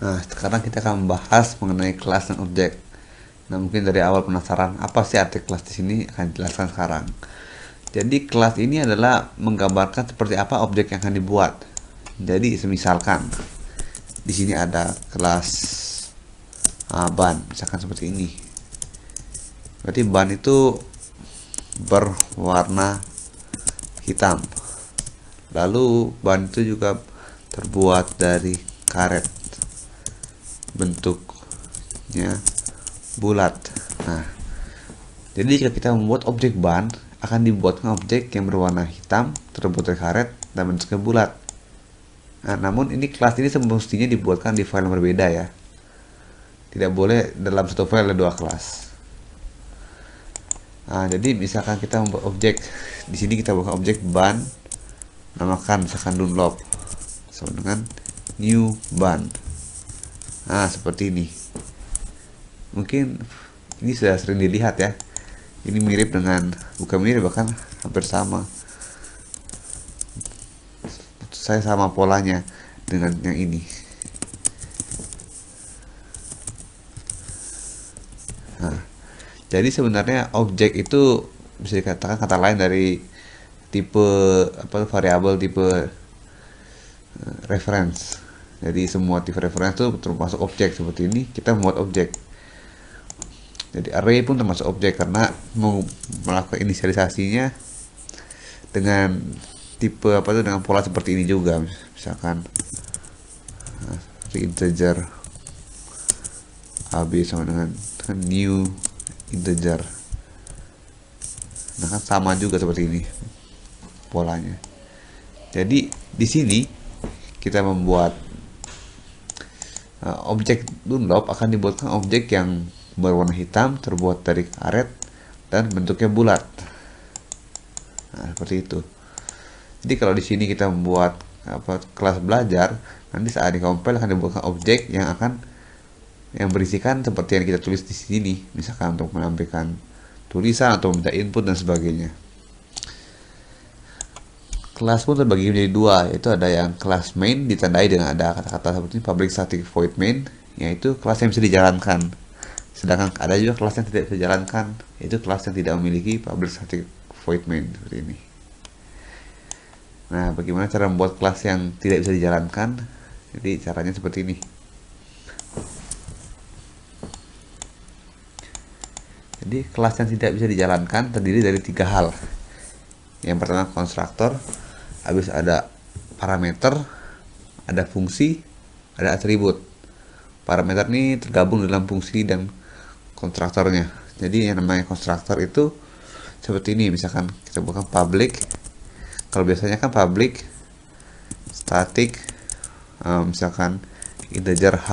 Nah, sekarang kita akan membahas mengenai kelas dan objek. Nah, mungkin dari awal penasaran apa sih arti kelas di sini, akan dijelaskan sekarang. Jadi kelas ini adalah menggambarkan seperti apa objek yang akan dibuat. Jadi misalkan di sini ada kelas ban, misalkan seperti ini. Berarti ban itu berwarna hitam. Lalu ban itu juga terbuat dari karet. Bentuknya bulat. Nah, jadi jika kita membuat objek ban, akan dibuatkan objek yang berwarna hitam, terbuat dari karet, dan bentuknya bulat. Nah, namun ini kelas ini semestinya dibuatkan di file yang berbeda ya. Tidak boleh dalam satu file ada dua kelas. Nah, jadi misalkan kita membuat objek, di sini kita buat objek ban, namakan misalkan Dunlop, sama dengan new ban. Nah, seperti ini. Mungkin ini sudah sering dilihat ya. Ini mirip dengan, bukan mirip, bahkan hampir sama. Saya sama polanya dengan yang ini. Nah, jadi sebenarnya objek itu bisa dikatakan kata lain dari tipe apa variabel tipe reference. Jadi semua tipe reference itu termasuk objek seperti ini. Kita membuat objek. Jadi array pun termasuk objek karena mau melakukan inisialisasinya dengan tipe apa itu dengan pola seperti ini juga. Misalkan integer AB sama dengan new integer. Nah kan sama juga seperti ini polanya. Jadi di sini kita membuat objek Dunlop akan dibuatkan objek yang berwarna hitam, terbuat dari karet, dan bentuknya bulat. Nah, seperti itu. Jadi kalau di sini kita membuat kelas belajar, nanti saat dikompil akan dibuatkan objek yang berisikan seperti yang kita tulis di sini, misalkan untuk menampilkan tulisan atau meminta input dan sebagainya. Kelas pun terbagi menjadi dua, yaitu ada yang kelas main ditandai dengan ada kata-kata seperti public static void main, yaitu kelas yang bisa dijalankan. Sedangkan ada juga kelas yang tidak bisa dijalankan, yaitu kelas yang tidak memiliki public static void main seperti ini. Nah, bagaimana cara membuat kelas yang tidak bisa dijalankan? Jadi caranya seperti ini. Jadi kelas yang tidak bisa dijalankan terdiri dari tiga hal. Yang pertama konstruktor, habis ada parameter, ada fungsi, ada atribut. Parameter ini tergabung dalam fungsi dan konstruktornya. Jadi yang namanya konstruktor itu seperti ini, misalkan kita bukan public. Kalau biasanya kan public static misalkan integer h.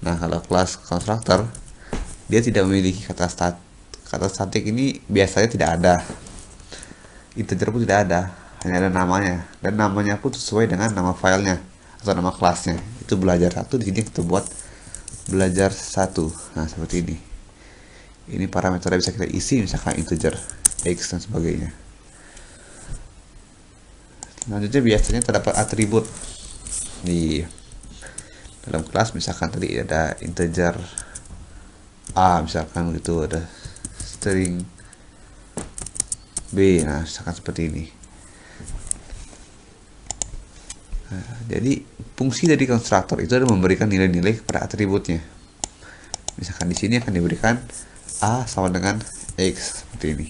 Nah, kalau kelas konstruktor dia tidak memiliki kata static ini biasanya tidak ada. Integer pun tidak ada, hanya ada namanya, dan namanya pun sesuai dengan nama filenya atau nama kelasnya. Itu belajar satu, di sini kita buat belajar satu. Nah, seperti ini. Ini parameternya bisa kita isi, misalkan integer x dan sebagainya. Selanjutnya biasanya terdapat atribut di dalam kelas, misalkan tadi ada integer a, misalkan begitu, ada string b. Nah, misalkan seperti ini. Nah, jadi fungsi dari konstruktor itu adalah memberikan nilai-nilai kepada atributnya. Misalkan di sini akan diberikan a sama dengan x seperti ini.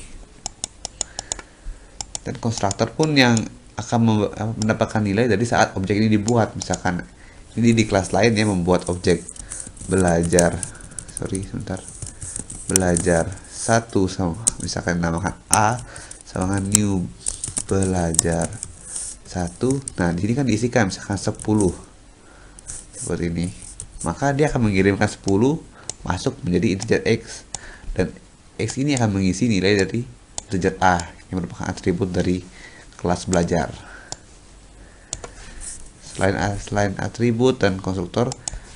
Dan konstruktor pun yang akan mendapatkan nilai dari saat objek ini dibuat. Misalkan ini di kelas lain ya, membuat objek belajar belajar satu sama, misalkan namakan a sama dengan new belajar satu. Nah, di sini kan diisikan misalkan 10 seperti ini, maka dia akan mengirimkan 10 masuk menjadi integer x, dan x ini akan mengisi nilai dari integer a yang merupakan atribut dari kelas belajar. Selain atribut dan konstruktor,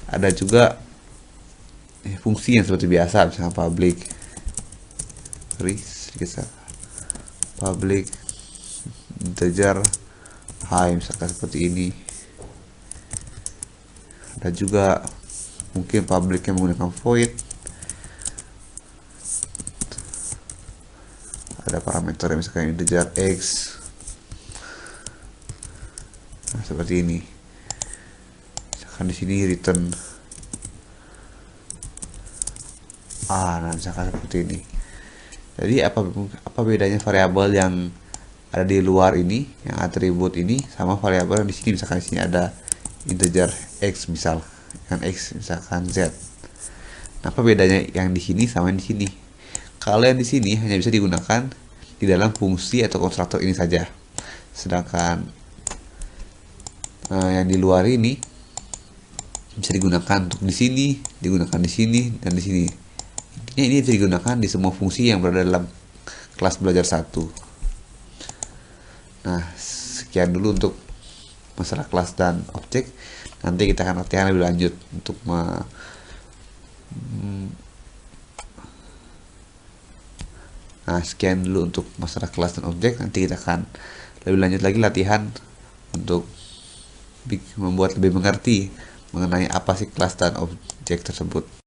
ada juga fungsi yang seperti biasa, misalnya public integer high, misalkan seperti ini. Ada juga mungkin publiknya menggunakan void. Ada parameter misalkan integer x. Nah, seperti ini. Misalkan di sini return nah misalkan seperti ini. Jadi apa bedanya variabel yang ada di luar ini, yang atribut ini, sama variabel yang di sini? Misalkan di sini ada integer x misalkan z. Nah, apa bedanya yang di sini sama yang di sini? Kalau yang di sini hanya bisa digunakan di dalam fungsi atau konstruktor ini saja. Sedangkan yang di luar ini bisa digunakan untuk di sini, digunakan di sini, dan di sini. Intinya ini bisa digunakan di semua fungsi yang berada dalam kelas belajar 1. Nah, sekian dulu untuk masalah kelas dan objek. Nanti kita akan latihan lebih lanjut untuk Nah, sekian dulu untuk masalah kelas dan objek. Nanti kita akan lebih lanjut lagi latihan untuk membuat lebih mengerti mengenai apa sih kelas dan objek tersebut.